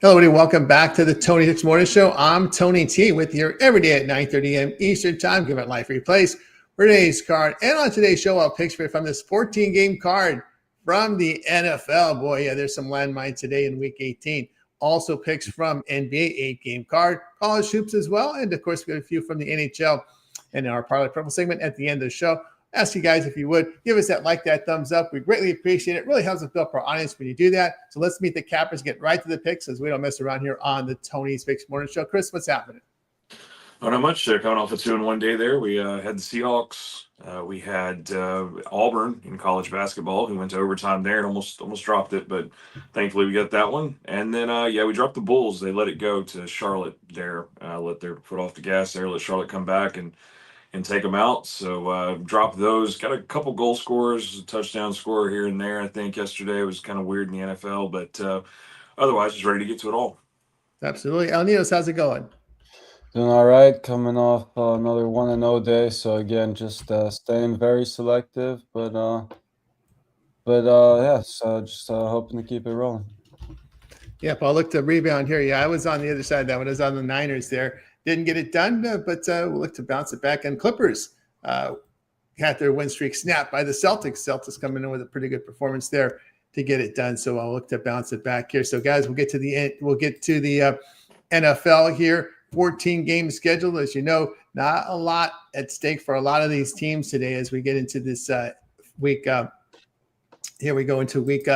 Hello, everybody. Welcome back to the Tony Hicks Morning Show. I'm Tony T with you every day at 9:30 a.m. Eastern Time. Give it life replace for today's card. And on today's show, I'll picks for you from this 14-game card from the NFL. Boy, yeah, there's some landmines today in Week 18. Also picks from NBA 8-game card, college hoops as well, and of course, we got a few from the NHL in our Parlay Purple segment at the end of the show. Ask you guys if you would give us that like, that thumbs up. We greatly appreciate it. It really helps us build up our audience when you do that. So let's meet the cappers, get right to the picks as we don't mess around here on the Tony's Picks Morning Show. Chris, what's happening? Oh, not much. They're coming off a 2-1 day there. We had the Seahawks. We had Auburn in college basketball, who went to overtime there and almost dropped it, but thankfully we got that one. And then we dropped the Bulls. They let it go to Charlotte there. Let their foot off the gas there. Let Charlotte come back and take them out. So drop those. Got a couple goal scorers, a touchdown scorer here and there. I think yesterday was kind of weird in the NFL, but otherwise just ready to get to it all. Absolutely. Alnios, how's it going? Doing all right. Coming off another 1-0 day. So again, just staying very selective, but just hoping to keep it rolling. Yeah, Paul, look to rebound here. Yeah, I was on the other side of that one. I was on the Niners there. Didn't get it done, but we'll look to bounce it back. And Clippers had their win streak snapped by the Celtics. Celtics coming in with a pretty good performance there to get it done. So I'll look to bounce it back here. So guys, we'll get to the end. We'll get to the NFL here. 14-game schedule. As you know, not a lot at stake for a lot of these teams today as we get into this week. Here we go into week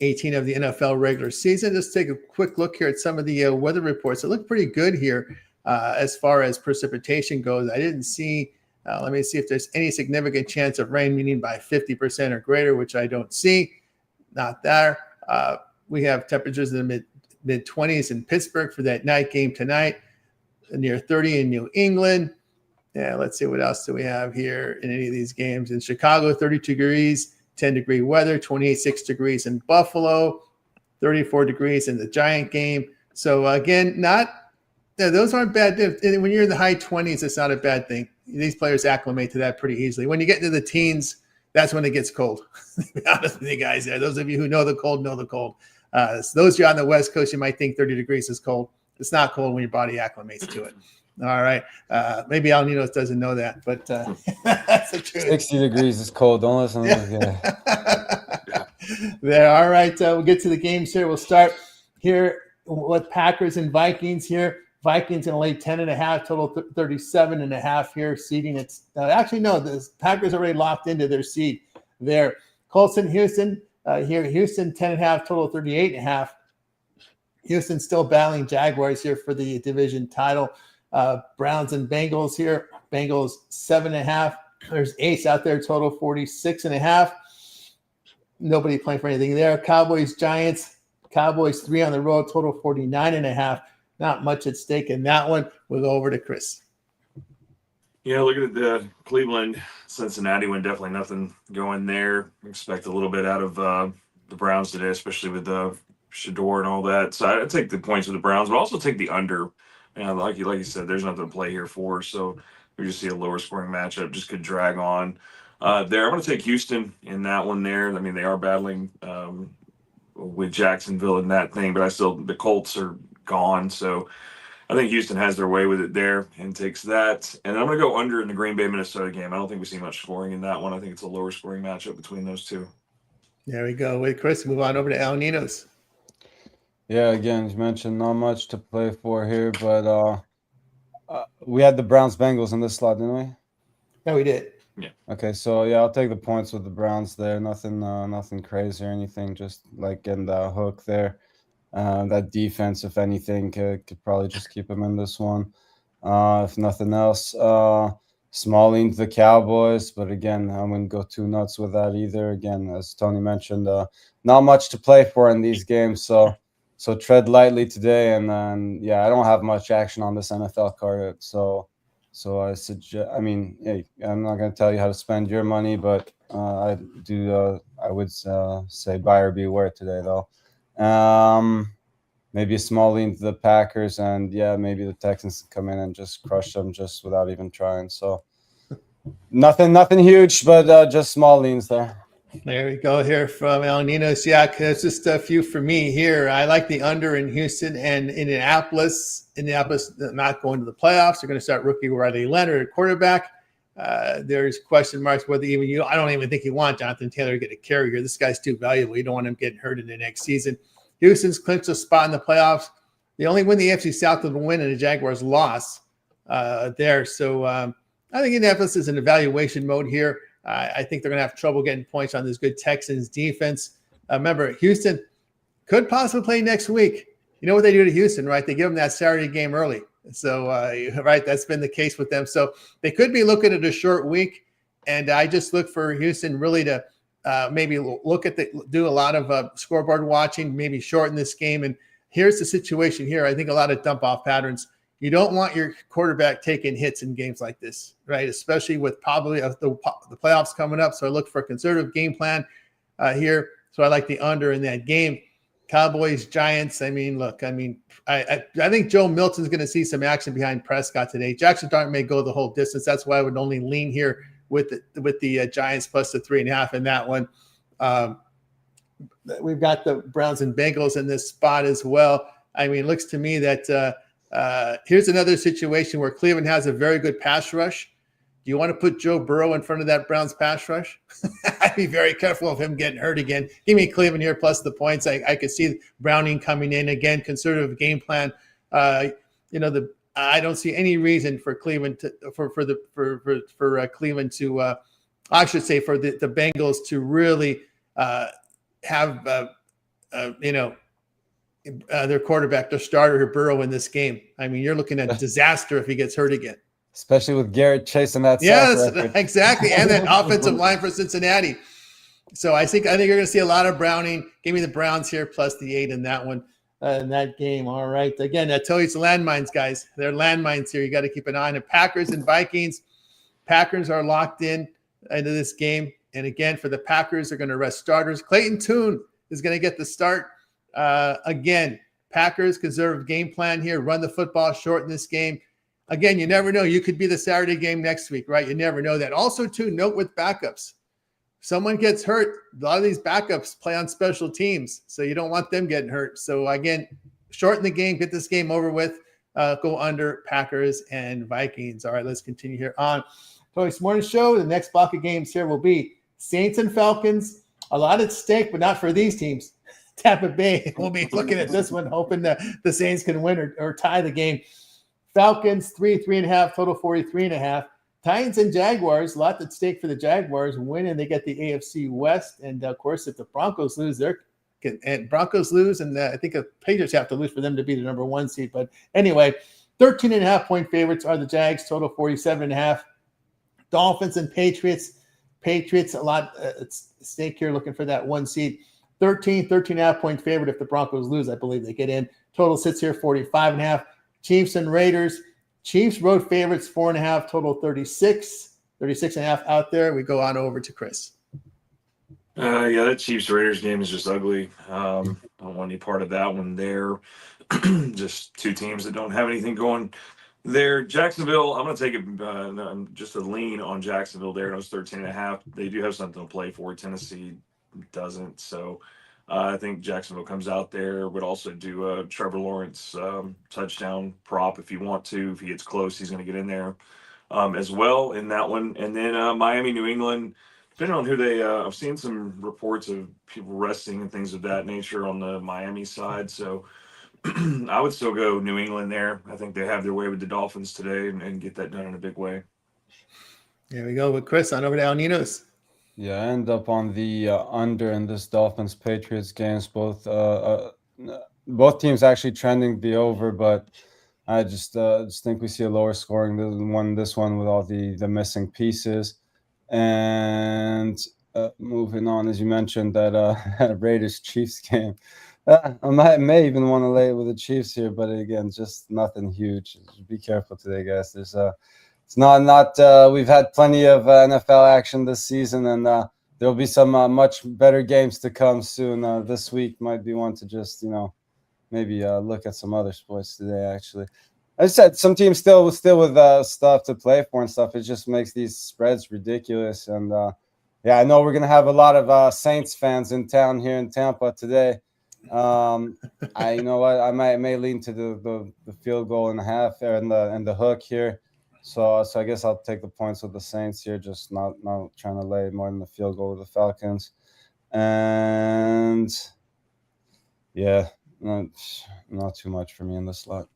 18 of the NFL regular season. Just take a quick look here at some of the weather reports. It looked pretty good here. As far as precipitation goes, I didn't see, let me see if there's any significant chance of rain, meaning by 50% or greater, which I don't see. Not there. We have temperatures in the mid 20s in Pittsburgh for that night game tonight, near 30 in New England. Yeah, let's see what else do we have here in any of these games. In Chicago, 32 degrees, 10-degree weather, 26 degrees in Buffalo, 34 degrees in the Giant game. So again, those aren't bad. When you're in the high 20s, it's not a bad thing. These players acclimate to that pretty easily. When you get into the teens, that's when it gets cold. To be honest with you guys there. Those of you who know the cold, know the cold. So those of you on the West Coast, you might think 30 degrees is cold. It's not cold when your body acclimates to it. All right. Maybe Alninos doesn't know that, but that's the truth. 60 degrees is cold. Don't listen to There. All right. We'll get to the games here. We'll start here with Packers and Vikings here. Vikings going to lay 10.5, total 37.5 here. Seeding it's actually no, the Packers already locked into their seed there. Colts and Houston here. Houston 10.5, total 38.5. Houston still battling Jaguars here for the division title. Browns and Bengals here. Bengals 7.5. There's Ace out there, total 46.5. Nobody playing for anything there. Cowboys, Giants. Cowboys 3 on the road, total 49.5. Not much at stake in that one. We'll go over to Chris. Yeah, looking at the Cleveland, Cincinnati one, definitely nothing going there. Expect a little bit out of the Browns today, especially with Shador and all that. So I'd take the points with the Browns, but also take the under. And like you said, there's nothing to play here for. So we just see a lower scoring matchup. Just could drag on there. I'm going to take Houston in that one there. I mean, they are battling with Jacksonville in that thing, but the Colts are gone. So I think Houston has their way with it there and takes that. And I'm going to go under in the Green Bay, Minnesota game. I don't think we see much scoring in that one. I think it's a lower scoring matchup between those two. There we go. With Chris, move on over to Alninos. Yeah, again, you mentioned not much to play for here, but we had the Browns-Bengals in this slot, didn't we? Yeah, we did. Yeah. Okay, so yeah, I'll take the points with the Browns there. Nothing crazy or anything. Just like getting that hook there. That defense, if anything, could probably just keep them in this one. If nothing else, small lean to the Cowboys, but again, I wouldn't go too nuts with that either. Again, as Tony mentioned, not much to play for in these games, so tread lightly today. And then, I don't have much action on this NFL card, so I suggest. I mean, hey, I'm not going to tell you how to spend your money, but I would say buyer beware today, though. Maybe a small lean to the Packers, and maybe the Texans come in and just crush them just without even trying. So nothing huge, but just small leans there. There we go here from El Ninos. Yeah, it's just a few for me here. I like the under in Houston and Indianapolis. Indianapolis not going to the playoffs. They're going to start rookie Riley Leonard at quarterback. There's question marks whether even you. I don't even think you want Jonathan Taylor to get a carry here. This guy's too valuable. You don't want him getting hurt in the next season. Houston's clinched a spot in the playoffs. They only win the AFC South with a win, and the Jaguars loss there. So I think Indianapolis is in evaluation mode here. I think they're going to have trouble getting points on this good Texans defense. Remember, Houston could possibly play next week. You know what they do to Houston, right? They give them that Saturday game early. So, right, that's been the case with them. So they could be looking at a short week. And I just look for Houston really to maybe do a lot of scoreboard watching, maybe shorten this game. And here's the situation here. I think a lot of dump off patterns. You don't want your quarterback taking hits in games like this, right? Especially with probably the playoffs coming up. So I look for a conservative game plan here. So I like the under in that game. Cowboys, Giants. I think Joe Milton's going to see some action behind Prescott today. Jackson Dart may go the whole distance. That's why I would only lean here with the Giants plus the 3.5 in that one. We've got the Browns and Bengals in this spot as well. I mean, it looks to me that here's another situation where Cleveland has a very good pass rush. Do you want to put Joe Burrow in front of that Browns pass rush? I'd be very careful of him getting hurt again. Give me Cleveland here plus the points. I could see Browning coming in again. Conservative game plan. I don't see any reason for Cleveland for Cleveland to. I should say for the Bengals to really have their quarterback, their starter, Burrow in this game. I mean, you're looking at disaster if he gets hurt again. Especially with Garrett chasing that. Yes, exactly. And that offensive line for Cincinnati. So I think you're going to see a lot of Browning. Give me the Browns here plus the 8 in that one, in that game. All right. Again, I tell you it's landmines, guys. They're landmines here. You got to keep an eye on the Packers and Vikings. Packers are locked in into this game. And again, for the Packers, they're going to rest starters. Clayton Tune is going to get the start. Again, Packers conservative game plan here. Run the football short in this game. Again, you never know. You could be the Saturday game next week, right? You never know that. Also, too, note with backups. Someone gets hurt. A lot of these backups play on special teams, so you don't want them getting hurt. So, again, shorten the game. Get this game over with. Go under Packers and Vikings. All right, let's continue here on Tony's Morning Show. The next block of games here will be Saints and Falcons. A lot at stake, but not for these teams. Tampa Bay, we'll be looking at this one, hoping that the Saints can win or tie the game. Falcons, 3.5, total 43.5. Titans and Jaguars, a lot at stake for the Jaguars. Win and they get the AFC West. And, of course, if the Broncos lose, and I think the Patriots have to lose for them to be the number 1 seed. But anyway, 13.5-point favorites are the Jags, total 47.5. Dolphins and Patriots. Patriots, a lot at stake here, looking for that 1 seed. 13.5-point favorite. If the Broncos lose, I believe they get in. Total sits here 45.5. Chiefs and Raiders. Chiefs road favorites 4.5. Total 36.5 out there. We go on over to Chris. That Chiefs Raiders game is just ugly. I don't want any part of that one there. Just two teams that don't have anything going there. Jacksonville, I'm going to take it just a lean on Jacksonville there. It was 13.5. They do have something to play for. Tennessee doesn't. So I think Jacksonville comes out there. Would also do a Trevor Lawrence touchdown prop if you want to. If he gets close, he's going to get in there as well in that one. And then Miami, New England, depending on who they I've seen some reports of people resting and things of that nature on the Miami side. So I would still go New England there. I think they have their way with the Dolphins today and get that done in a big way. There we go with Chris on over to El Ninos. Yeah, I end up on the under in this Dolphins-Patriots games. Both teams actually trending the over, but I just think we see a lower scoring than this one with all the missing pieces. And moving on, as you mentioned, that Raiders-Chiefs game. I may even want to lay it with the Chiefs here, but again, just nothing huge. Just be careful today, guys. There's it's not we've had plenty of NFL action this season, and there'll be some much better games to come soon. This week might be one to just maybe look at some other sports today. Actually, I said some teams still with stuff to play for and stuff. It just makes these spreads ridiculous, and Yeah, I know we're gonna have a lot of Saints fans in town here in Tampa today. I you know what I may lean to the field goal and a half there and the hook here. So I guess I'll take the points with the Saints here, just not trying to lay more than the field goal with the Falcons. And yeah, not too much for me in this slot.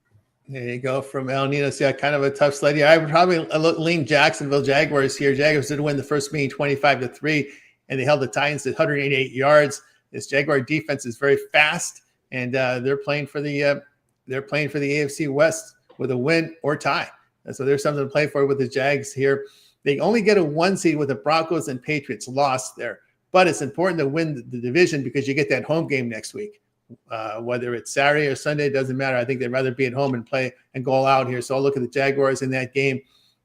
There you go from El Nino. Yeah, kind of a tough slate here. I would probably lean Jacksonville Jaguars here. Jaguars did win the first meeting 25-3, and they held the Titans at 188 yards. This Jaguar defense is very fast, and they're playing for the AFC West with a win or tie. So there's something to play for with the Jags here. They only get a 1 seed with the Broncos and Patriots lost there, but it's important to win the division because you get that home game next week. Whether it's Saturday or Sunday, it doesn't matter. I think they'd rather be at home and play and go all out here. So I'll look at the Jaguars in that game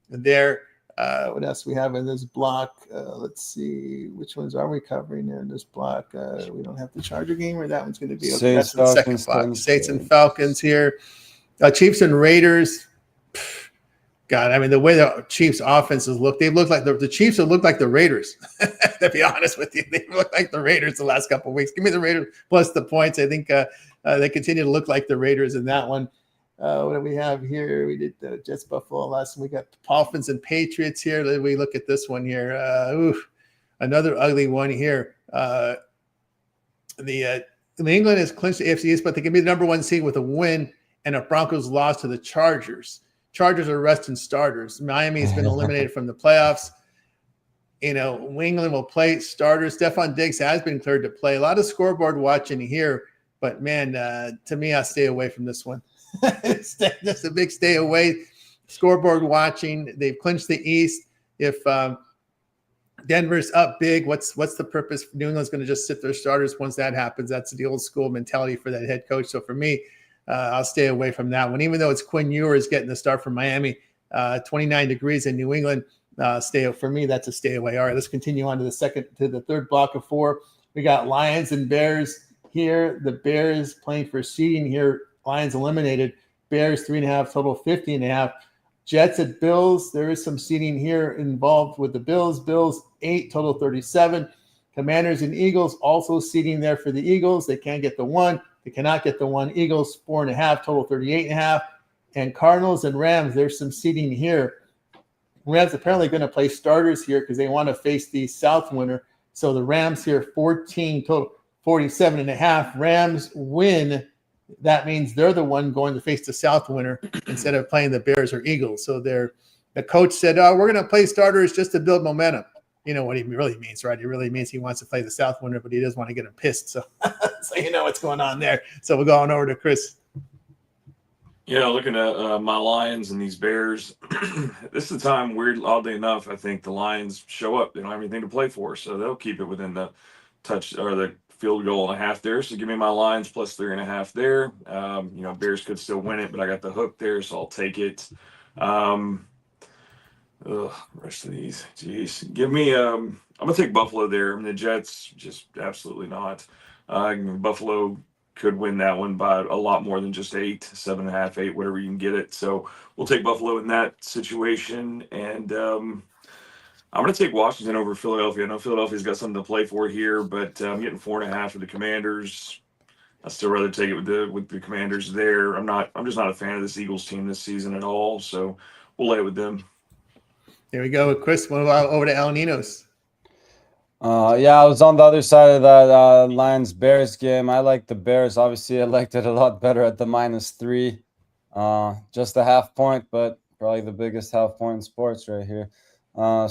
there. What else we have in this block? Let's see. Which ones are we covering there in this block? We don't have the Charger game, or that one's going to be okay. That's the second block. Saints and Falcons here. Chiefs and Raiders. God, I mean, the way the Chiefs' offenses look, they look like the Chiefs have looked like the Raiders. To be honest with you, they look like the Raiders the last couple of weeks. Give me the Raiders plus the points. I think they continue to look like the Raiders in that one. What do we have here? We did the Jets Buffalo last one. We got Dolphins and Patriots here. Let me look at this one here. Another ugly one here. New England has clinched the AFC East, but they can be the number 1 seed with a win and a Broncos loss to the Chargers. Chargers are resting starters. Miami has been eliminated from the playoffs. New England will play starters. Stephon Diggs has been cleared to play. A lot of scoreboard watching here, but man, to me, I stay away from this one. Just a big stay away. Scoreboard watching. They've clinched the East. If Denver's up big, what's the purpose? New England's going to just sit their starters once that happens. That's the old school mentality for that head coach. So for me, I'll stay away from that one, even though it's Quinn Ewers getting the start from Miami. 29 degrees in New England. For me, that's a stay away. All right, let's continue on to the third block of 4. We got Lions and Bears here. The Bears playing for seeding here. Lions eliminated. Bears 3.5, total 50.5. Jets at Bills. There is some seeding here involved with the Bills. Bills 8, total 37. Commanders and Eagles also seeding there for the Eagles. They can't get the 1. They cannot get the 1. Eagles 4.5, total 38.5. And Cardinals and Rams, there's some seeding here. Rams apparently going to play starters here because they want to face the South winner. So the Rams here 14, total 47.5. Rams win. That means they're the one going to face the South winner instead of playing the Bears or Eagles. So the coach said, we're going to play starters just to build momentum. You know what he really means, right? He really means he wants to play the South winner, but he doesn't want to get him pissed. So, you know what's going on there. So we're going over to Chris. Yeah, looking at my Lions and these Bears, this is the time, oddly enough, I think the Lions show up. They don't have anything to play for, so they'll keep it within the touch or the field goal and a half there. So give me my Lions plus 3.5 there. Bears could still win it, but I got the hook there, so I'll take it. Rest of these, jeez. Give me. I'm gonna take Buffalo there. I mean, the Jets just absolutely not. Buffalo could win that one by a lot more than just 8, 7.5, 8, whatever you can get it. So we'll take Buffalo in that situation, and I'm gonna take Washington over Philadelphia. I know Philadelphia's got something to play for here, but I'm getting 4.5 with the Commanders. I'd still rather take it with the Commanders there. I'm just not a fan of this Eagles team this season at all. So we'll lay it with them. There we go, Chris. What about over to El Ninos? I was on the other side of that Lions-Bears game. I like the Bears. Obviously, I liked it a lot better at the -3. Just a half point, but probably the biggest half point in sports right here. I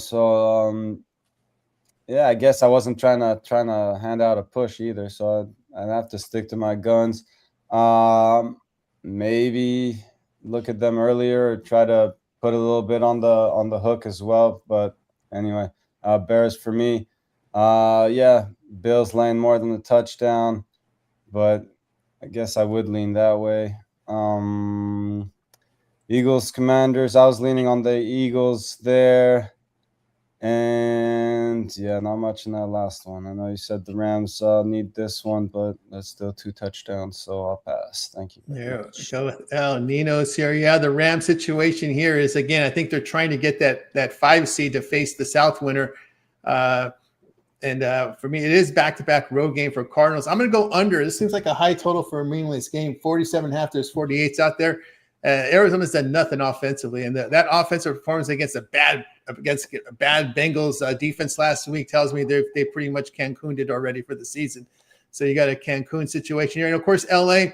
guess I wasn't trying to hand out a push either, so I'd have to stick to my guns. Maybe look at them earlier or try to put a little bit on the hook as well. But anyway, Bears for me. Bills laying more than the touchdown, but I guess I would lean that way. Eagles, Commanders. I was leaning on the Eagles there. And not much in that last one. I know you said the Rams need this one, but that's still 2 touchdowns, so I'll pass. Thank you. There we go with El Ninos here. Yeah, the Rams situation here is, again, I think they're trying to get that 5 seed to face the South winner. for me, it is back-to-back road game for Cardinals. I'm going to go under. This seems like a high total for a meaningless game. 47.5. There's 48s out there. Arizona's done nothing offensively, and that offensive performance against a bad Bengals defense last week tells me they pretty much Cancuned it already for the season. So you got a Cancun situation here, and of course, LA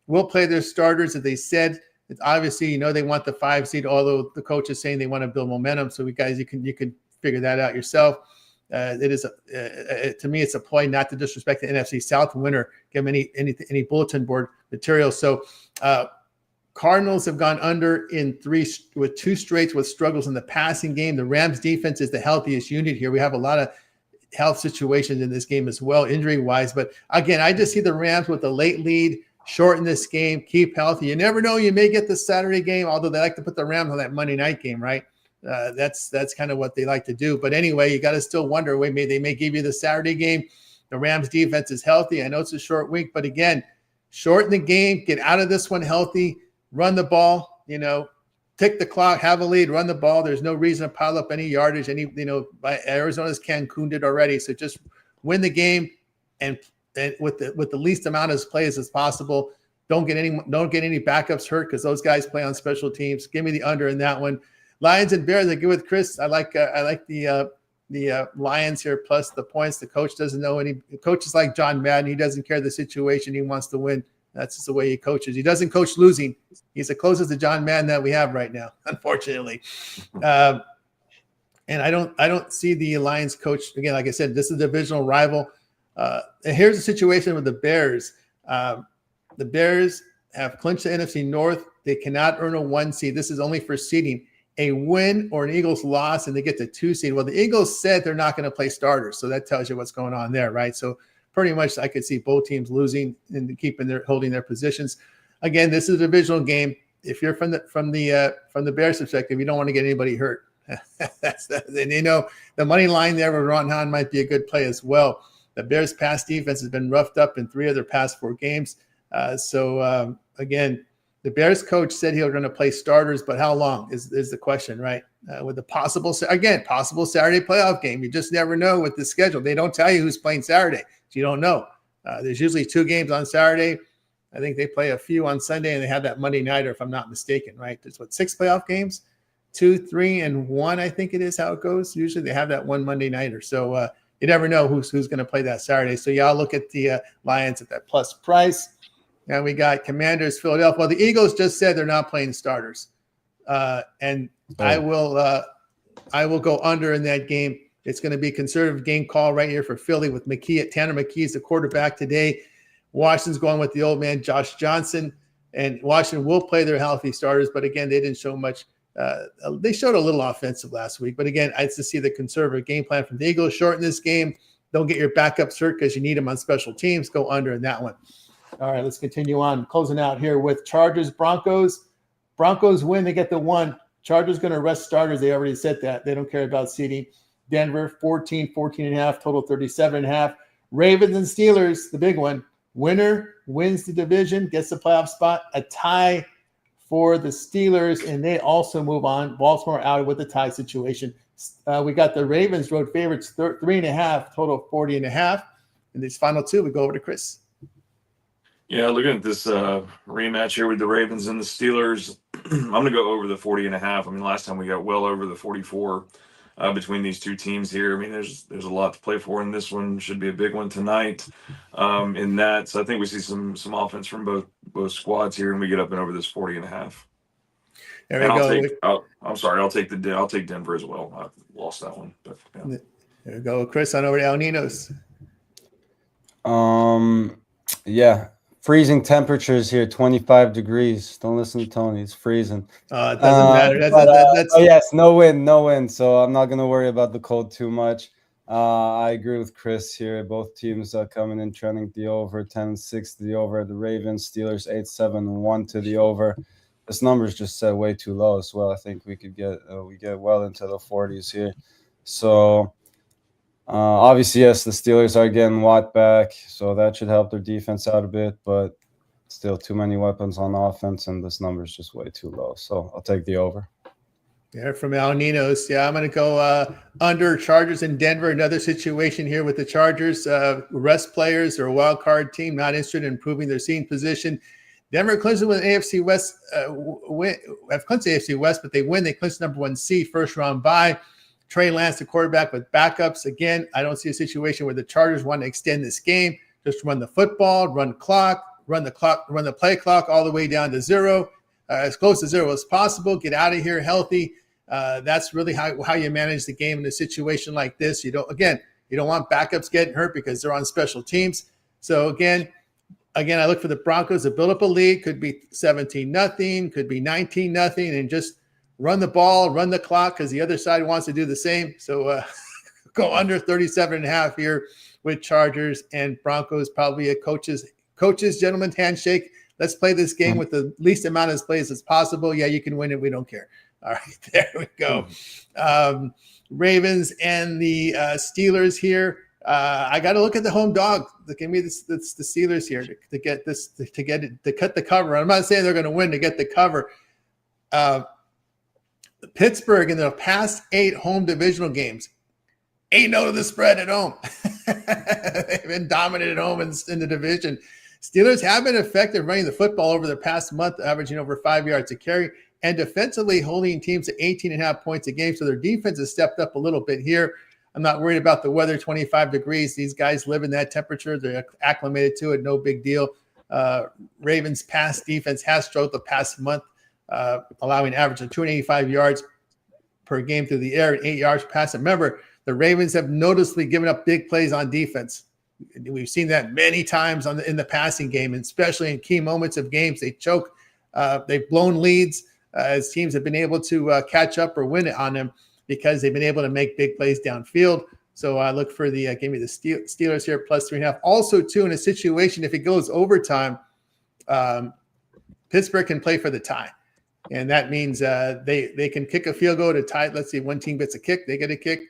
will play their starters, as they said. It's obviously, they want the 5 seed, although the coach is saying they want to build momentum. So you can figure that out yourself. It is to me, it's a play not to disrespect the NFC South winner, give them any bulletin board material. So Cardinals have gone under in 2 straights with struggles in the passing game. The Rams defense is the healthiest unit here. We have a lot of health situations in this game as well, injury wise. But again, I just see the Rams with a late lead, shorten this game, keep healthy. You never know, you may get the Saturday game, although they like to put the Rams on that Monday night game, right? That's kind of what they like to do. But anyway, you got to still wonder, they may give you the Saturday game. The Rams defense is healthy. I know it's a short week, but again, shorten the game, get out of this one healthy, run the ball, tick the clock, have a lead, run the ball. There's no reason to pile up any yardage. By Arizona's Cancuned it already. So just win the game and with the least amount of plays as possible. Don't get any backups hurt, because those guys play on special teams. Give me the under in that one. Lions and Bears, I agree with Chris. I like the Lions here plus the points. The coach doesn't know any. The coach is like John Madden. He doesn't care the situation. He wants to win. That's just the way he coaches. He doesn't coach losing. He's the closest to John Madden that we have right now, unfortunately. And I don't see the Lions coach again. Like I said, this is a divisional rival. And here's the situation with the Bears. The Bears have clinched the NFC North. They cannot earn a 1 seed. This is only for seeding. A win or an Eagles loss, and they get the 2 seed. Well, the Eagles said they're not going to play starters, so that tells you what's going on there, right? So pretty much, I could see both teams losing and holding their positions. Again, this is a divisional game. If you're from the Bears' perspective, you don't want to get anybody hurt. And the money line there with Ron Hahn might be a good play as well. The Bears' pass defense has been roughed up in 3 of their past 4 games. Again, the Bears coach said he was going to play starters, but how long is the question, right? With the possible Saturday playoff game, you just never know with the schedule. They don't tell you who's playing Saturday, so you don't know. There's usually 2 games on Saturday. I think they play a few on Sunday, and they have that Monday nighter, if I'm not mistaken, right? There's 6 playoff games, 2, 3, and 1. I think it is how it goes. Usually they have that one Monday nighter, so you never know who's going to play that Saturday. So I'll look at the Lions at that plus price. And we got Commanders, Philadelphia. Well, the Eagles just said they're not playing starters, and I will go under in that game. It's going to be a conservative game call right here for Philly with McKee. Tanner McKee is the quarterback today. Washington's going with the old man Josh Johnson, and Washington will play their healthy starters. But again, they didn't show much. They showed a little offensive last week, but again, I just see the conservative game plan from the Eagles. Shorten this game. Don't get your backups hurt because you need them on special teams. Go under in that one. All right, let's continue on. Closing out here with Chargers, Broncos. Broncos win. They get the 1. Chargers going to rest starters. They already said that. They don't care about seeding. Denver, 14.5, total 37.5. Ravens and Steelers, the big one. Winner wins the division, gets the playoff spot. A tie for the Steelers, and they also move on. Baltimore out with the tie situation. We got the Ravens road favorites, 3.5, total 40.5. In these final 2, we go over to Chris. Yeah, looking at this rematch here with the Ravens and the Steelers, I'm going to go over the 40.5. I mean, last time we got well over the 44 between these 2 teams here. I mean, there's a lot to play for in this one. Should be a big one tonight in that. So I think we see some offense from both squads here, and we get up and over this 40.5. There we go. I'll take Denver as well. I lost that one, but yeah. There we go, Chris. On over to El Ninos. Yeah. Freezing temperatures here, 25 degrees. Don't listen to Tony. It's freezing. It doesn't matter. Yes, no wind. So I'm not going to worry about the cold too much. I agree with Chris here. Both teams are coming in trending the over, 10-6 to the over. The Ravens, Steelers, 8-7-1 to the over. This number is just set way too low as well. I think we could get well into the 40s here. So obviously, yes, the Steelers are getting Watt back, so that should help their defense out a bit, but still too many weapons on offense, and this number is just way too low. So I'll take the over. Yeah, from Al Ninos. Yeah, I'm going to go under Chargers in Denver. Another situation here with the Chargers. Rest players or a wild card team not interested in improving their seeding position. Denver Clemson with AFC West win. Have Clemson AFC West, but they win. They clinch number 1 seed, first round bye. Trey Lance, the quarterback, with backups. Again, I don't see a situation where the Chargers want to extend this game. Just run the football, run the play clock all the way down to 0. As close to 0 as possible. Get out of here healthy. That's really how you manage the game in a situation like this. You don't want backups getting hurt because they're on special teams. So again, I look for the Broncos to build up a lead. Could be 17-0, could be 19-0, and just run the ball, run the clock, because the other side wants to do the same. So go under 37.5 here with Chargers and Broncos. Probably a coach's gentleman's handshake. Let's play this game with the least amount of plays as possible. Yeah, you can win it. We don't care. All right, there we go. Ravens and the Steelers here. I got to look at the home dog. Give me the Steelers here to get this to get it to cut the cover. I'm not saying they're going to win to get the cover. Pittsburgh in the past 8 home divisional games, 8-0 to the spread at home. They've been dominant at home in the division. Steelers have been effective running the football over the past month, averaging over 5 yards a carry, and defensively holding teams to 18.5 points a game. So their defense has stepped up a little bit here. I'm not worried about the weather, 25 degrees. These guys live in that temperature. They're acclimated to it. No big deal. Ravens' pass defense has struggled the past month, allowing an average of 285 yards per game through the air and 8 yards pass. Remember, the Ravens have noticeably given up big plays on defense. We've seen that many times in the passing game, and especially in key moments of games. They choke. They've blown leads as teams have been able to catch up or win it on them because they've been able to make big plays downfield. So I look for give me the Steelers here plus 3.5. Also, too, in a situation, if it goes overtime, Pittsburgh can play for the tie. And that means they can kick a field goal to tie. Let's see, one team gets a kick, they get a kick.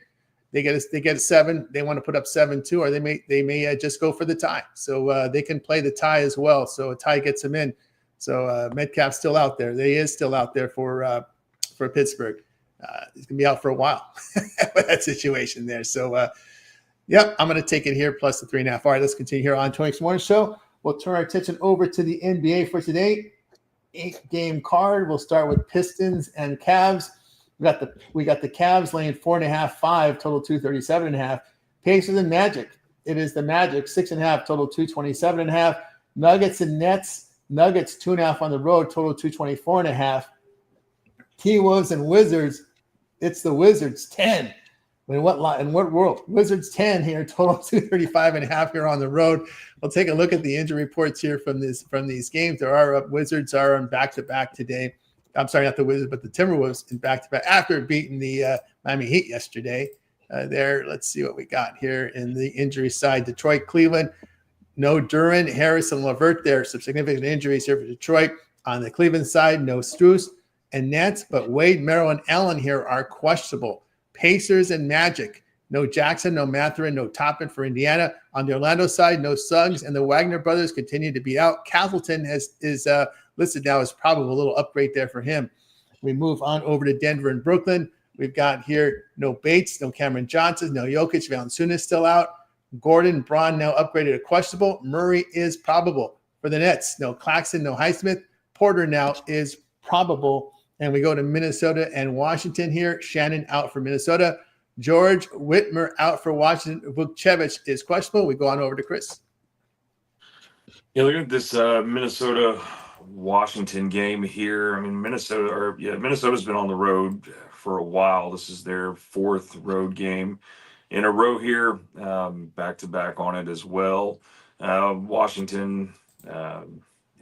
They get a 7. They want to put up 7-2, or they may just go for the tie. So they can play the tie as well. So a tie gets them in. So Metcalf's still out there. He is still out there for Pittsburgh. He's gonna be out for a while with that situation there. So I'm gonna take it here plus the 3.5. All right, let's continue here on Tony's Morning Show. We'll turn our attention over to the NBA for today. 8-game card. We'll start with Pistons and Cavs. We got the Cavs laying 4.5, 5, total 237.5. Pacers and Magic. It is the Magic 6.5, total 227.5. Nuggets and Nets. Nuggets 2.5 on the road, total 224.5. T-Wolves and Wizards. It's the Wizards 10. In what world? Wizards 10 here, total 235.5 here on the road. We'll take a look at the injury reports here from these games. Wizards are on back-to-back today. I'm sorry, not the Wizards, but the Timberwolves in back-to-back after beating the Miami Heat yesterday. Let's see what we got here in the injury side. Detroit, Cleveland, no Duran, Harris, and LeVert there. Some significant injuries here for Detroit. On the Cleveland side, no Strus and Nets, but Wade, Merrill, and Allen here are questionable. Pacers and Magic, no Jackson, no Mathurin, no Toppin for Indiana. On the Orlando side, no Suggs, and the Wagner brothers continue to be out. Castleton is listed now as probably a little upgrade there for him. We move on over to Denver and Brooklyn. We've got here no Bates, no Cameron Johnson, no Jokic. Valanciunas still out. Gordon, Braun now upgraded to questionable. Murray is probable. For the Nets, no Claxton, no Highsmith. Porter now is probable. And we go to Minnesota and Washington here. Shannon out for Minnesota. George Whitmer out for Washington. Vukcevic is questionable. We go on over to Chris. Yeah, look at this Minnesota-Washington game here. I mean, Minnesota's been on the road for a while. This is their 4th road game in a row here, back-to-back on it as well. Washington, I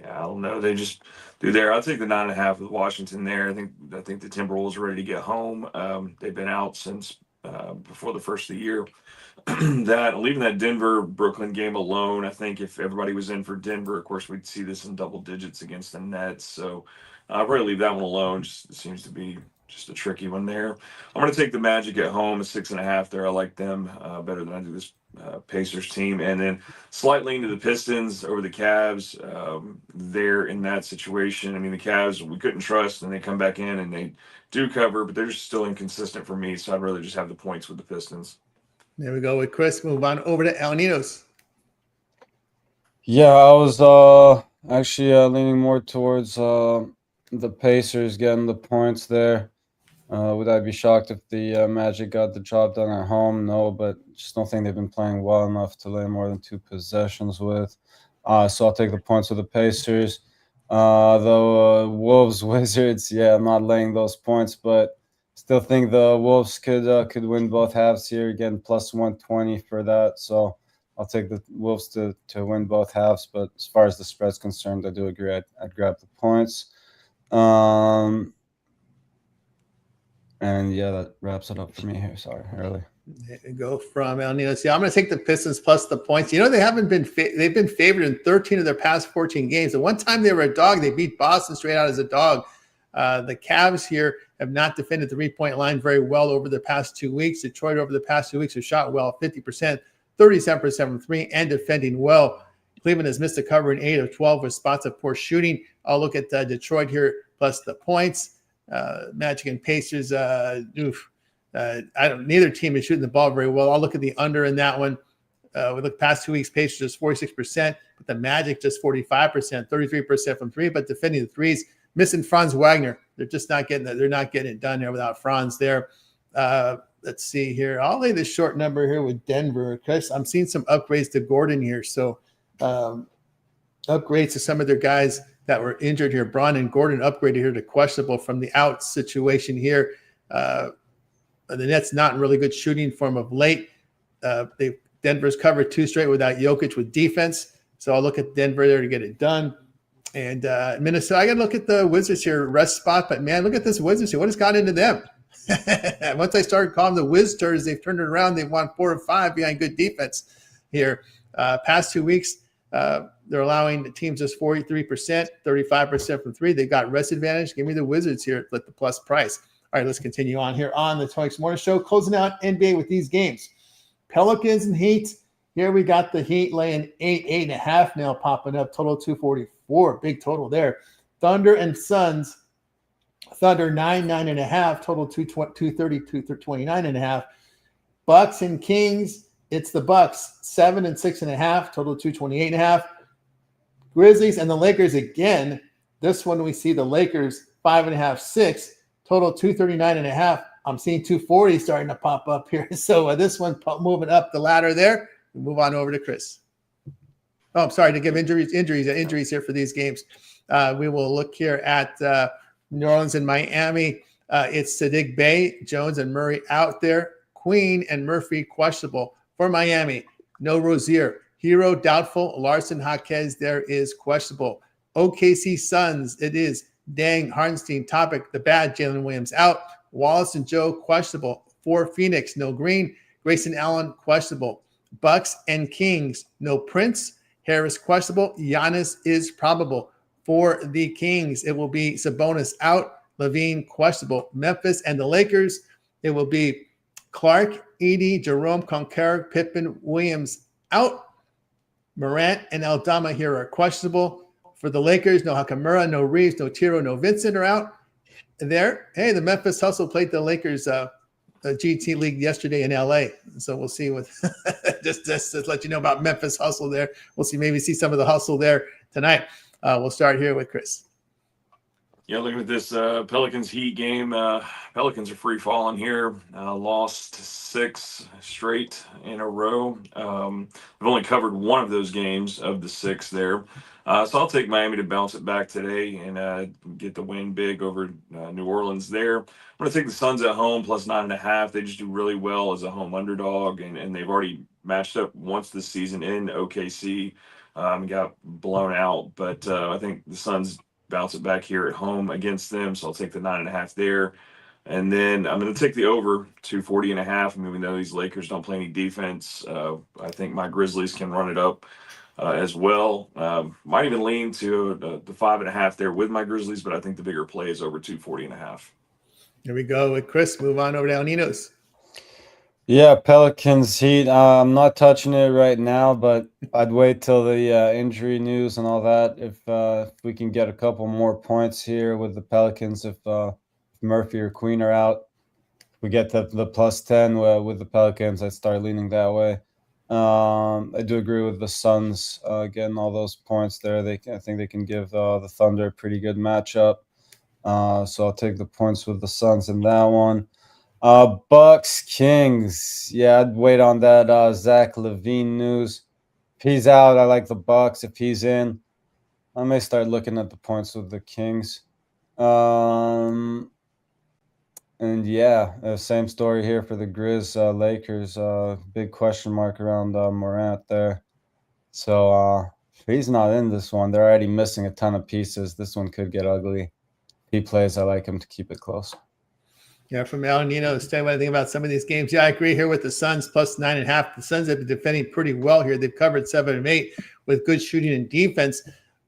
don't know. They just do there. I'll take the 9.5 with Washington there. I think the Timberwolves are ready to get home. They've been out since before the first of the year. Leaving that Denver-Brooklyn game alone, I think if everybody was in for Denver, of course, we'd see this in double digits against the Nets. So I'll probably leave that one alone. Just it seems to be just a tricky one there. I'm going to take the Magic at home, a 6.5 there. I like them better than I do this Pacers team, and then slightly into the Pistons over the Cavs. They're in that situation. I mean, the Cavs we couldn't trust, and they come back in and they do cover, but they're still inconsistent for me. So I'd rather just have the points with the Pistons. There we go with Chris. Move on over to El Ninos. Yeah, I was actually leaning more towards the Pacers getting the points there. Would I be shocked if the Magic got the job done at home? No, but just don't think they've been playing well enough to lay more than 2 possessions with. So I'll take the points with the Pacers. Though Wolves, Wizards, yeah, I'm not laying those points, but still think the Wolves could win both halves here, again plus 120 for that. So I'll take the Wolves to win both halves. But as far as the spread's concerned, I do agree. I'd grab the points. And yeah, that wraps it up for me here. Sorry, early. There you go from El Ninos. Yeah, I'm going to take the Pistons plus the points. You know, they haven't been they've been favored in 13 of their past 14 games. The one time they were a dog, they beat Boston straight out as a dog. The Cavs here have not defended the 3-point line very well over the past 2 weeks. Detroit over the past 2 weeks have shot well, 50%, 37% from 3, and defending well. Cleveland has missed a cover in 8 of 12 with spots of poor shooting. I'll look at Detroit here plus the points. Magic and Pacers. Neither team is shooting the ball very well. I'll look at the under in that one. We look past 2 weeks, Pacers just 46%, but the Magic just 45%, 33% from 3, but defending the threes. Missing Franz Wagner. They're just not getting that. They're not getting it done here without Franz there. Let's see here. I'll lay the short number here with Denver because I'm seeing some upgrades to Gordon here. So upgrades to some of their guys that were injured here. Braun and Gordon upgraded here to questionable from the out situation here. The Nets not in really good shooting form of late. Denver's covered 2 straight without Jokic with defense. So I'll look at Denver there to get it done. And Minnesota, I got to look at the Wizards here, rest spot. But, man, look at this Wizards here. What has gotten into them? Once I started calling the Wizards, they've turned it around. They've won 4 of 5 behind good defense here. Past 2 weeks, they're allowing the teams just 43%, 35% from 3. They've got rest advantage. Give me the Wizards here at the plus price. All right, let's continue on here on the Tony Morning Show. Closing out NBA with these games. Pelicans and Heat. Here we got the Heat laying 8.5 now popping up. Total 244. Big total there. Thunder and Suns. Thunder 9.5. Total 230, 229.5. Bucks and Kings. It's the Bucks 7 and 6.5. Total 228.5. Grizzlies and the Lakers again. This one we see the Lakers 5.5, 6. Total 239.5. I'm seeing 240 starting to pop up here. So this one moving up the ladder there. We move on over to Chris. Oh, I'm sorry to give injuries here for these games. We will look here at New Orleans and Miami. It's Sadiq Bey, Jones, and Murray out there. Queen and Murphy questionable for Miami. No Rozier. Hero doubtful. Larson Jaquez there is questionable. OKC Suns. It is Dang, Hardenstein, Topic, the bad, Jalen Williams out. Wallace and Joe, questionable. For Phoenix, no Green. Grayson Allen, questionable. Bucks and Kings, no Prince. Harris, questionable. Giannis is probable. For the Kings, it will be Sabonis out. Levine, questionable. Memphis and the Lakers, it will be Clark, Edey, Jerome, Conquer, Pippen, Williams out. Morant and Aldama here are questionable. For the Lakers, no Hakamura, no Reeves, no Tiro, no Vincent are out. There, hey, the Memphis Hustle played the Lakers GT League yesterday in LA. So we'll see what just to let you know about Memphis Hustle there. We'll maybe see some of the hustle there tonight. We'll start here with Chris. Yeah, looking at this Pelicans Heat game. Pelicans are free falling here. Lost 6 straight in a row. We've only covered one of those games of the 6 there. So I'll take Miami to bounce it back today and get the win big over New Orleans there. I'm going to take the Suns at home plus 9.5. They just do really well as a home underdog, and they've already matched up once this season in OKC. Got blown out, but I think the Suns bounce it back here at home against them. So I'll take the 9.5 there. And then I'm going to take the over 240.5. I mean, we know these Lakers don't play any defense. I think my Grizzlies can run it up as well. Might even lean to the 5.5 there with my Grizzlies, but I think the bigger play is over 240.5. Here we go with Chris. Move on over to El Ninos. Yeah, Pelicans Heat. I'm not touching it right now, but I'd wait till the injury news and all that. If we can get a couple more points here with the Pelicans, if Murphy or Queen are out, we get the +10 with the Pelicans. I start leaning that way. I do agree with the Suns getting all those points there. I think they can give the Thunder a pretty good matchup. So I'll take the points with the Suns in that one. Bucks Kings. Yeah, I'd wait on that Zach Levine news. If he's out, I like the Bucks. If he's in, I may start looking at the points with the Kings. And yeah, same story here for the Grizz Lakers. Big question mark around Morant there. So if he's not in this one, they're already missing a ton of pieces. This one could get ugly. If he plays, I like him to keep it close. Yeah, from Al Nino, saying what I think about some of these games. Yeah, I agree here with the Suns +9.5. The Suns have been defending pretty well here. They've covered 7 and 8 with good shooting and defense.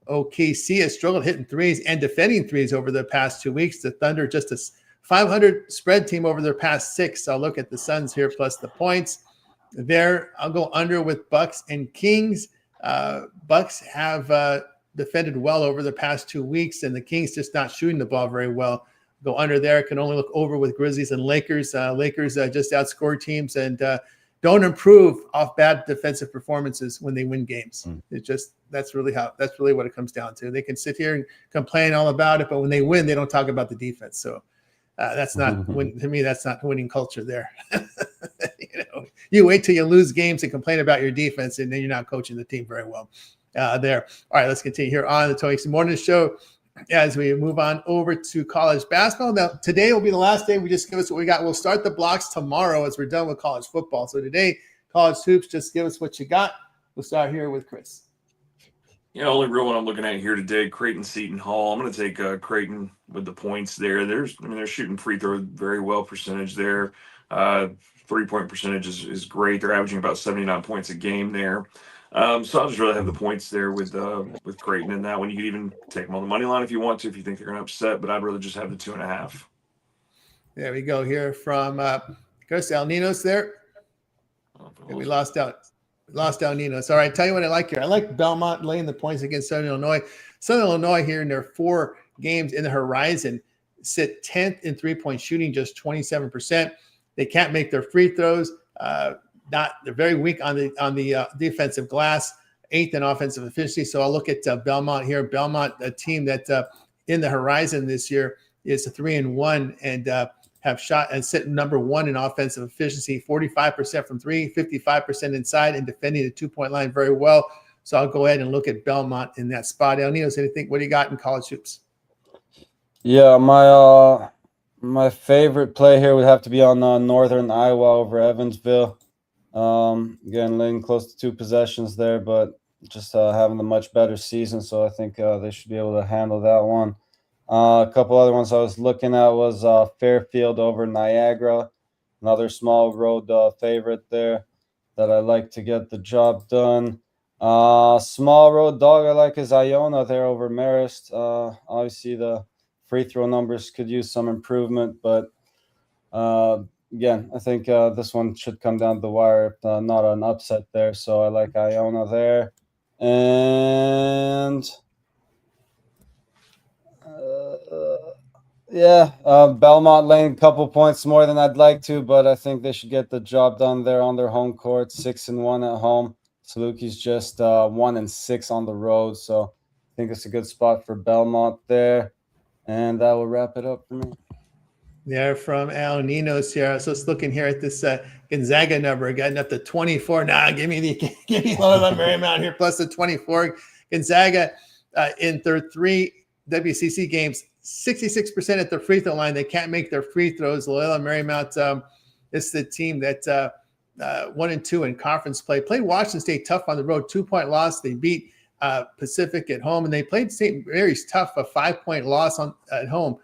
OKC has struggled hitting threes and defending threes over the past 2 weeks. The Thunder just a 500 spread team over their past 6. So I'll look at the Suns here plus the points. There, I'll go under with Bucks and Kings. Bucks have defended well over the past 2 weeks, and the Kings just not shooting the ball very well. Go under there. Can only look over with Grizzlies and Lakers. Lakers just outscore teams and don't improve off bad defensive performances when they win games. It's just that's really what it comes down to. They can sit here and complain all about it, but when they win, they don't talk about the defense. So that's not to me. That's not winning culture there. You wait till you lose games and complain about your defense, and then you're not coaching the team very well. There. All right, let's continue here on the Tony Morning Show as we move on over to college basketball. Now, today will be the last day. We just give us what we got. We'll start the blocks tomorrow as we're done with college football. So today, college hoops, just give us what you got. We'll start here with Chris. Yeah, only real one I'm looking at here today, Creighton Seton Hall. I'm going to take Creighton with the points there. They're shooting free throw very well percentage there. 3-point percentage is great. They're averaging about 79 points a game there. So I'll just really have the points there with Creighton in that one. You could even take them on the money line if you want to, if you think they're going to upset, but I'd rather just have the 2.5. There we go here from Chris El Nino's there. We lost out. El Nino's. All right, tell you what I like here. I like Belmont laying the points against Southern Illinois. Southern Illinois here in their 4 games in the horizon sit 10th in 3-point shooting, just 27%. They can't make their free throws. They're very weak on the defensive glass, 8th in offensive efficiency. So I'll look at Belmont here. Belmont, a team that in the horizon this year is 3-1 and have shot and sit number 1 in offensive efficiency, 45% from 3, 55% inside, and defending the 2-point line very well. So I'll go ahead and look at Belmont in that spot. El Nino's, anything? What do you got in college hoops? Yeah, my favorite play here would have to be on Northern Iowa over Evansville. Again, laying close to 2 possessions there, but just having a much better season, so I think they should be able to handle that one. A couple other ones I was looking at was Fairfield over Niagara, another small road favorite there that I like to get the job done. Small road dog I like is Iona there over Marist. Obviously the free throw numbers could use some improvement, but again, I think this one should come down the wire, if not an upset there. So I like Iona there. And Belmont laying a couple points more than I'd like to, but I think they should get the job done there on their home court. 6-1 at home. Salukis just 1-6 on the road. So I think it's a good spot for Belmont there. And that will wrap it up for me. There from Al Nino's here. So it's looking here at this Gonzaga number, getting up to 24. Nah, give me Loyola Marymount here plus the 24. Gonzaga in their 3 WCC games, 66% at the free throw line. They can't make their free throws. Loyola Marymount is the team that 1-2 in conference play. Played Washington State tough on the road, 2-point loss. They beat Pacific at home, and they played St. Mary's tough, a 5-point loss at home.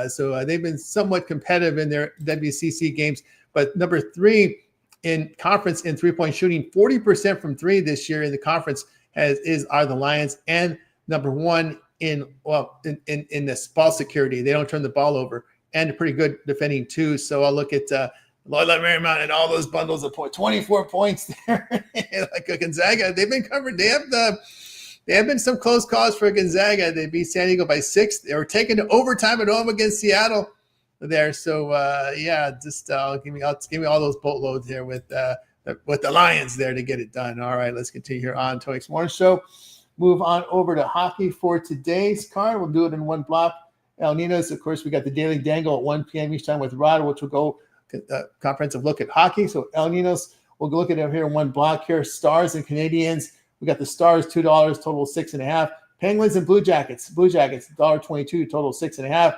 So they've been somewhat competitive in their WCC games, but number 3 in conference in 3-point shooting, 40% from 3 this year in the conference are the Lions, and number 1 in this ball security. They don't turn the ball over, and pretty good defending too. So I'll look at Lloyd Marymount and all those bundles of points, 24 points there. Like a Gonzaga, they've been covered. They have been some close calls for Gonzaga. They beat San Diego by 6. They were taken to overtime at home against Seattle there. So just give me all those boatloads here with the Lions there to get it done. All right, let's continue here on Toix Morning Show. Move on over to hockey for today's card. We'll do it in one block. El Ninos, of course, we got the Daily Dangle at 1 p.m. each time with Rod, which will go comprehensive look at hockey. So El Ninos, we'll look at it here in one block here. Stars and Canadians. We got the Stars, $2, total 6.5. Penguins and Blue Jackets, $1.22, total 6.5.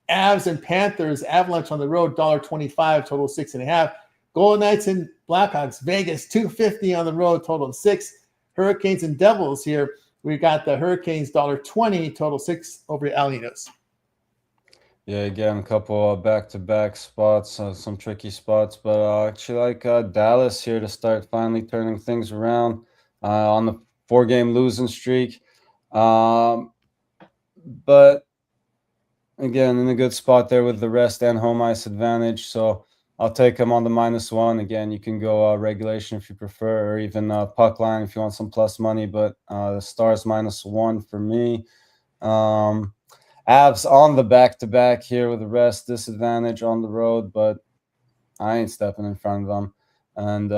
Avs and Panthers, Avalanche on the road, $1.25, total 6.5. Golden Knights and Blackhawks, Vegas, $2.50 on the road, total of 6. Hurricanes and Devils here. We got the Hurricanes, $1.20, total 6 over at Alinos. Yeah, again, a couple back-to-back spots, some tricky spots, but I actually like Dallas here to start finally turning things around on the 4-game losing streak. But again, in a good spot there with the rest and home ice advantage, so I'll take them on the -1. Again, you can go regulation if you prefer, or even puck line if you want some plus money, but the Stars -1 for me. Avs on the back-to-back here with the rest, disadvantage on the road, but I ain't stepping in front of them. And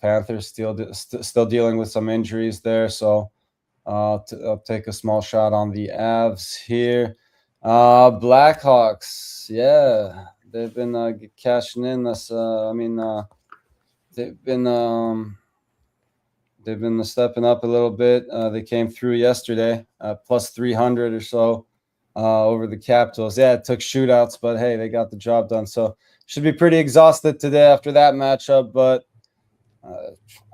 Panthers still dealing with some injuries there, so I'll take a small shot on the Avs here. Blackhawks, yeah, they've been cashing in this. They've been stepping up a little bit. They came through yesterday, plus 300 or so. Over the Capitals. Yeah, it took shootouts, but hey, they got the job done. So should be pretty exhausted today after that matchup, but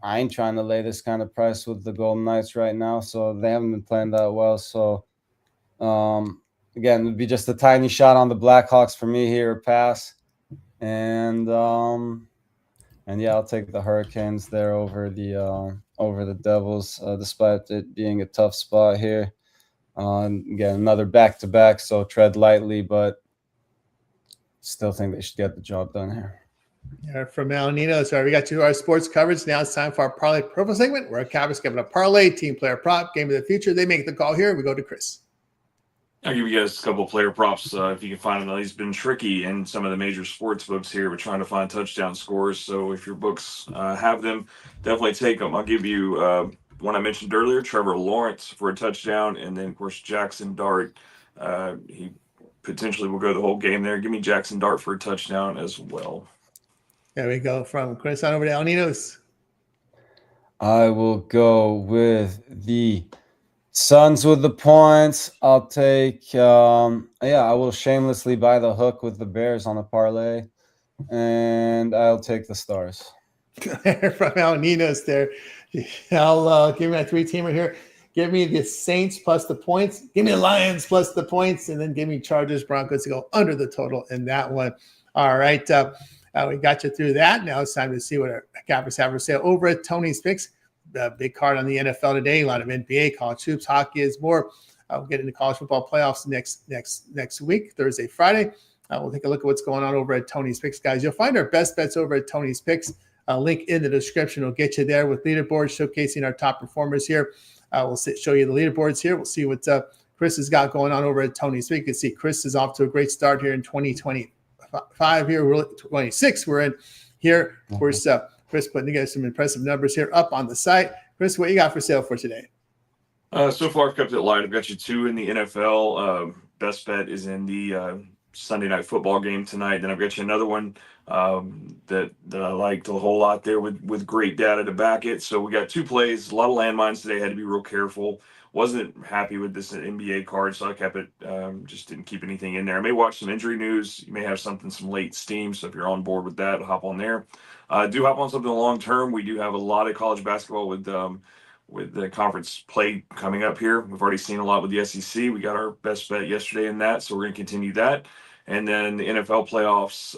I ain't trying to lay this kind of price with the Golden Knights right now, so they haven't been playing that well. So again, it'd be just a tiny shot on the Blackhawks for me here, pass. And yeah, I'll take the Hurricanes there over the Devils, despite it being a tough spot here. Again, another back-to-back, so tread lightly, but still think they should get the job done here. Yeah, from Al Nino. So we got to our sports coverage. Now it's time for our Parlay Purple segment, where Cabot's giving a parlay, team player prop, game of the future. They make the call here. We go to Chris. I'll give you guys a couple of player props if you can find them. He's been tricky in some of the major sports books here. We're trying to find touchdown scores. So if your books have them, definitely take them. I'll give you one I mentioned earlier, Trevor Lawrence for a touchdown, and then of course Jackson Dart. He potentially will go the whole game there. Give me Jackson Dart for a touchdown as well. There we go from Chris on over to El Ninos. I will go with the Suns with the points. I'll take I will shamelessly buy the hook with the Bears on the parlay, and I'll take the Stars. From El Ninos there. I'll give me my 3-teamer here. Give me the Saints plus the points. Give me the Lions plus the points, and then give me Chargers, Broncos to go under the total in that one. All right. We got you through that. Now it's time to see what our cappers have for sale over at Tony's Picks. The big card on the NFL today. A lot of NBA, college hoops, hockey is more. We'll get into college football playoffs next week, Thursday, Friday. We'll take a look at what's going on over at Tony's Picks, guys. You'll find our best bets over at Tony's Picks. Link in the description will get you there with leaderboards showcasing our top performers here. We'll show you the leaderboards here. We'll see what Chris has got going on over at Tony's. So you can see Chris is off to a great start here in 2025 here. We're 26 we're in here. Of course, Chris putting together some impressive numbers here up on the site. Chris, what you got for sale for today? So far, I've kept it light. I've got you 2 in the NFL. Best bet is in the Sunday night football game tonight. Then I've got you another one that I liked a whole lot there with great data to back it. So we got 2 plays, a lot of landmines today. Had to be real careful. Wasn't happy with this NBA card, so I kept it. Just didn't keep anything in there. I may watch some injury news. You may have some late steam. So if you're on board with that, hop on there. Do hop on something long term. We do have a lot of college basketball with the conference play coming up here. We've already seen a lot with the SEC. We got our best bet yesterday in that, so we're going to continue that. And then the NFL playoffs,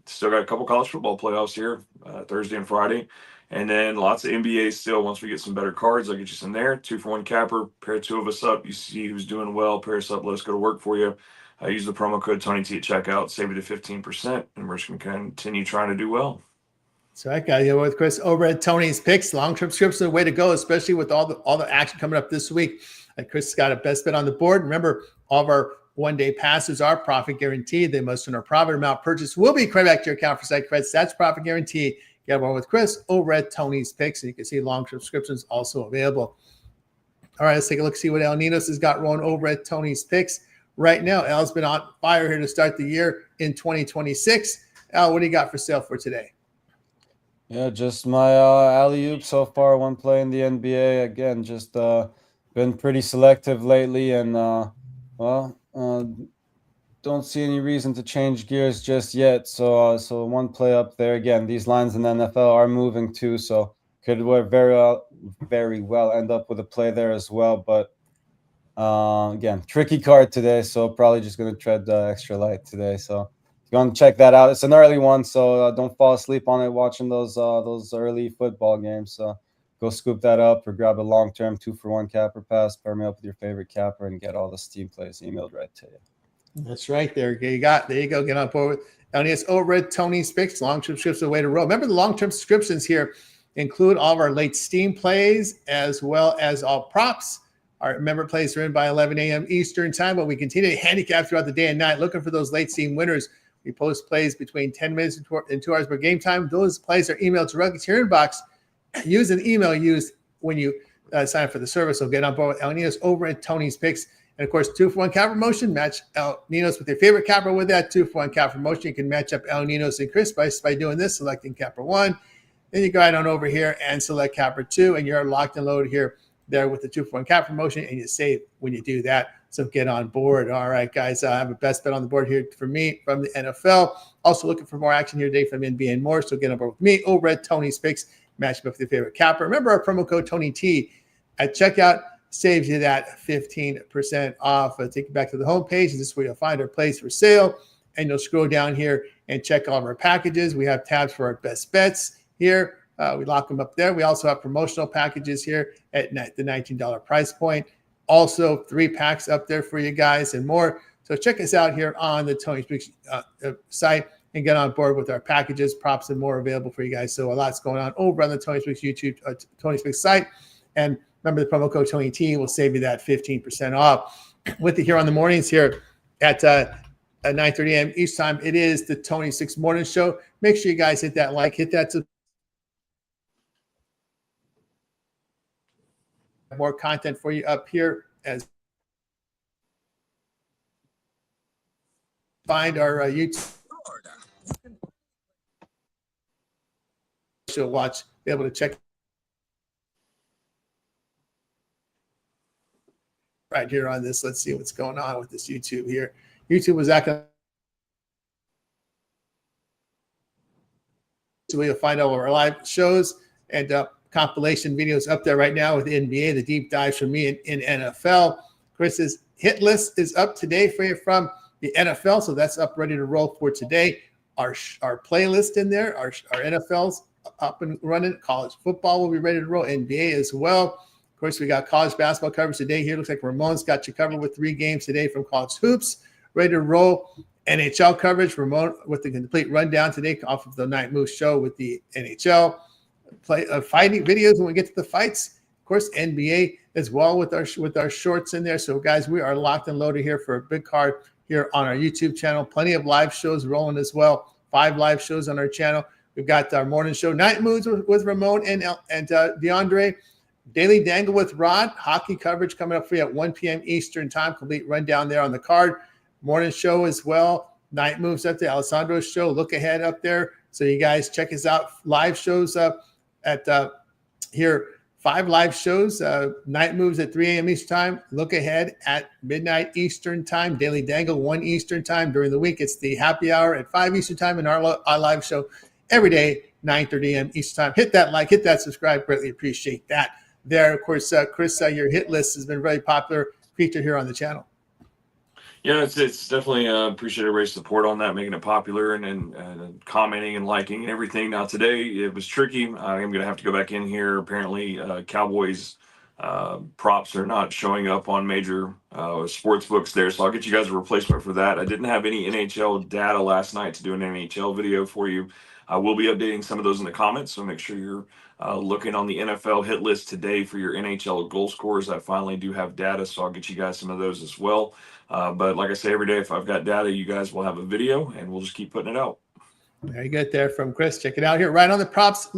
still got a couple college football playoffs here, Thursday and Friday. And then lots of NBA still. Once we get some better cards, I'll get you some there. 2-for-1 capper. Pair two of us up. You see who's doing well. Pair us up. Let us go to work for you. Use the promo code TonyT at checkout. Save you to 15%. And we're just going to continue trying to do well. So I got you with Chris over at Tony's Picks. Long-term scripts are the way to go, especially with all the action coming up this week. And Chris has got a best bet on the board. Remember, all of our one-day passes are profit guaranteed. They must earn a profit amount purchased will be credited back to your account for site credits. That's profit guaranteed. Get one with Chris over at Tony's Picks, and you can see long-term subscriptions also available. All right, let's take a look, see what El Ninos has got rolling over at Tony's Picks right now. El's been on fire here to start the year in 2026. El, what do you got for sale for today? Yeah, just my alley-oop so far. One play in the NBA. Again, just been pretty selective lately, and don't see any reason to change gears just yet. So one play up there. Again, these lines in the NFL are moving too, so could very well end up with a play there as well. But again, tricky card today, so probably just going to tread extra light today. So if you want to check that out, it's an early one, so don't fall asleep on it watching those early football games. So go scoop that up or grab a long-term 2-for-1 capper pass, pair me up with your favorite capper, and get all the Steam plays emailed right to you. That's right. There you go. Get on board with LNS over at Tony's Picks. Long-term subscriptions are the way to roll. Remember, the long-term subscriptions here include all of our late Steam plays as well as all props. Our member plays are in by 11 a.m. Eastern time, but we continue to handicap throughout the day and night, looking for those late Steam winners. We post plays between 10 minutes and 2 hours per game time. Those plays are emailed directly to your inbox. Use an email used when you sign up for the service. So get on board with El Ninos over at Tony's Picks. And, of course, 2-for-1 capper promotion. Match El Ninos with your favorite capper with that 2-for-1 capper promotion. You can match up El Ninos and Chris by doing this, selecting capper 1. Then you go right on over here and select capper 2, and you're locked and loaded here there with the 2-for-1 capper promotion, and you save when you do that. So get on board. All right, guys, I have a best bet on the board here for me from the NFL. Also looking for more action here today from NBA and more. So get on board with me over at Tony's Picks. Match up with your favorite capper. Remember our promo code TonyT at checkout saves you that 15% off. Take you back to the homepage. This is where you'll find our place for sale. And you'll scroll down here and check all of our packages. We have tabs for our best bets here. We lock them up there. We also have promotional packages here at the $19 price point. Also, 3 packs up there for you guys and more. So check us out here on the Tony's Picks site and get on board with our packages, props, and more available for you guys. So a lot's going on over on the Tony's Picks YouTube, Tony's Picks site. And remember, the promo code TonyT will save you that 15% off. With you here on the mornings here at 9:30 a.m. each time, it is the Tony Six Morning Show. Make sure you guys hit that like, hit that more content for you up here as find our YouTube show, watch, be able to check right here on this. Let's see what's going on with this YouTube here. YouTube was acting. So we'll find all of our live shows and compilation videos up there right now with the NBA, the deep dives from me in NFL. Chris's hit list is up today for you from the NFL, so that's up ready to roll for today. Our playlist in there, our NFL's up and running. College football will be ready to roll. NBA as well. Of course, we got college basketball coverage today here. Looks like Ramon's got you covered with 3 games today from college hoops. Ready to roll. NHL coverage, Ramon with the complete rundown today off of the Night Moose show with the NHL fighting videos when we get to the fights. Of course, NBA as well with our shorts in there. So, guys, we are locked and loaded here for a big card here on our YouTube channel. Plenty of live shows rolling as well. 5 live shows on our channel. We've got our morning show, Night Moods with Ramon and DeAndre. Daily Dangle with Rod. Hockey coverage coming up for you at 1 p.m. Eastern time. Complete rundown there on the card. Morning show as well. Night Moves up there. Alessandro's show. Look ahead up there. So you guys check us out. Live shows up at here. 5 live shows. Night Moves at 3 a.m. Eastern time. Look ahead at midnight Eastern time. Daily Dangle 1 Eastern time. During the week, it's the happy hour at 5 Eastern time. And our live show every day, 9:30 a.m. Eastern time. Hit that like, hit that subscribe. Greatly appreciate that. There, of course, Chris, your hit list has been very popular feature here on the channel. Yeah, it's definitely appreciate everybody's support on that, making it popular and commenting and liking and everything. Now today it was tricky. I am gonna have to go back in here. Apparently, Cowboys props are not showing up on major sports books there, so I'll get you guys a replacement for that. I didn't have any NHL data last night to do an NHL video for you. I will be updating some of those in the comments, so make sure you're looking on the NFL hit list today for your NHL goal scorers. I finally do have data, so I'll get you guys some of those as well. But like I say every day, if I've got data, you guys will have a video, and we'll just keep putting it out. Very good there from Chris. Check it out here, right on the props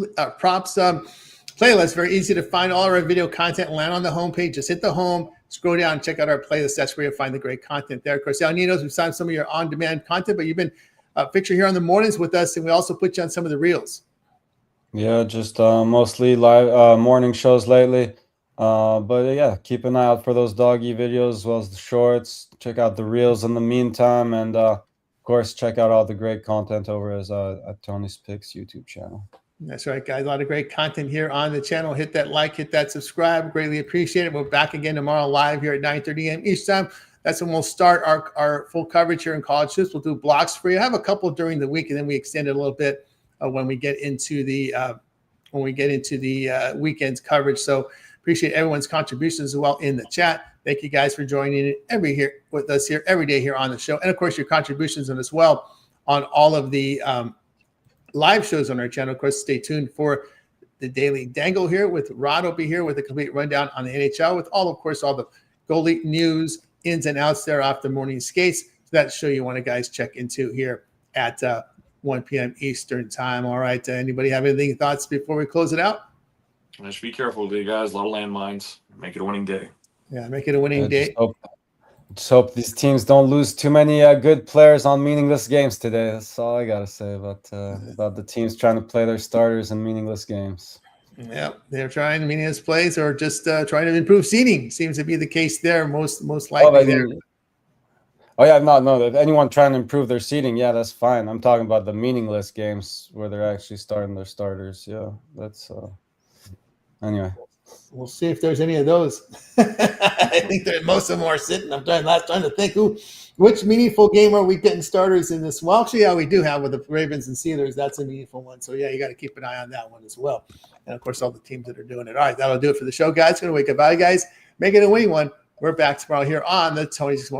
playlist. Very easy to find all of our video content. Land on the homepage. Just hit the home, scroll down, check out our playlist. That's where you'll find the great content there. Of course, El Nino's, we've signed some of your on-demand content, but you've been picture here on the mornings with us, and we also put you on some of the reels. Yeah, just mostly live morning shows lately. But yeah, keep an eye out for those doggy videos as well as the shorts. Check out the reels in the meantime, and of course, check out all the great content over at Tony's Picks YouTube channel. That's right, guys. A lot of great content here on the channel. Hit that like, hit that subscribe. Greatly appreciate it. We're back again tomorrow live here at 9:30 a.m. each time. That's when we'll start our full coverage here in college hoops. We'll do blocks for you. I have a couple during the week, and then we extend it a little bit when we get into the weekend's coverage. So appreciate everyone's contributions as well in the chat. Thank you guys for joining with us here every day here on the show, and of course your contributions as well on all of the live shows on our channel. Of course, stay tuned for the Daily Dangle here with Rod. Will be here with a complete rundown on the NHL with all the goalie news, ins and outs there off the morning skates. So that's a show you want to guys check into here at 1 p.m. Eastern time. All right. Anybody have anything thoughts before we close it out? Just be careful today, guys. A lot of landmines. Make it a winning day. Yeah, make it a winning day. Just hope these teams don't lose too many good players on meaningless games today. That's all I gotta say about the teams trying to play their starters in meaningless games. Yeah, they're trying meaningless plays or just trying to improve seeding. Seems to be the case there, most likely there. Oh yeah, no. If anyone trying to improve their seeding, yeah, that's fine. I'm talking about the meaningless games where they're actually starting their starters. Yeah, that's anyway. We'll see if there's any of those. I think that most of them are sitting. I'm trying to think which meaningful game are we getting starters in this? Well, actually, yeah, we do have with the Ravens and Steelers. That's a meaningful one. So yeah, you got to keep an eye on that one as well. And of course, all the teams that are doing it. All right, that'll do it for the show, guys. Gonna wake up, bye, guys. Make it a winning one. We're back tomorrow here on the Tony's Morning.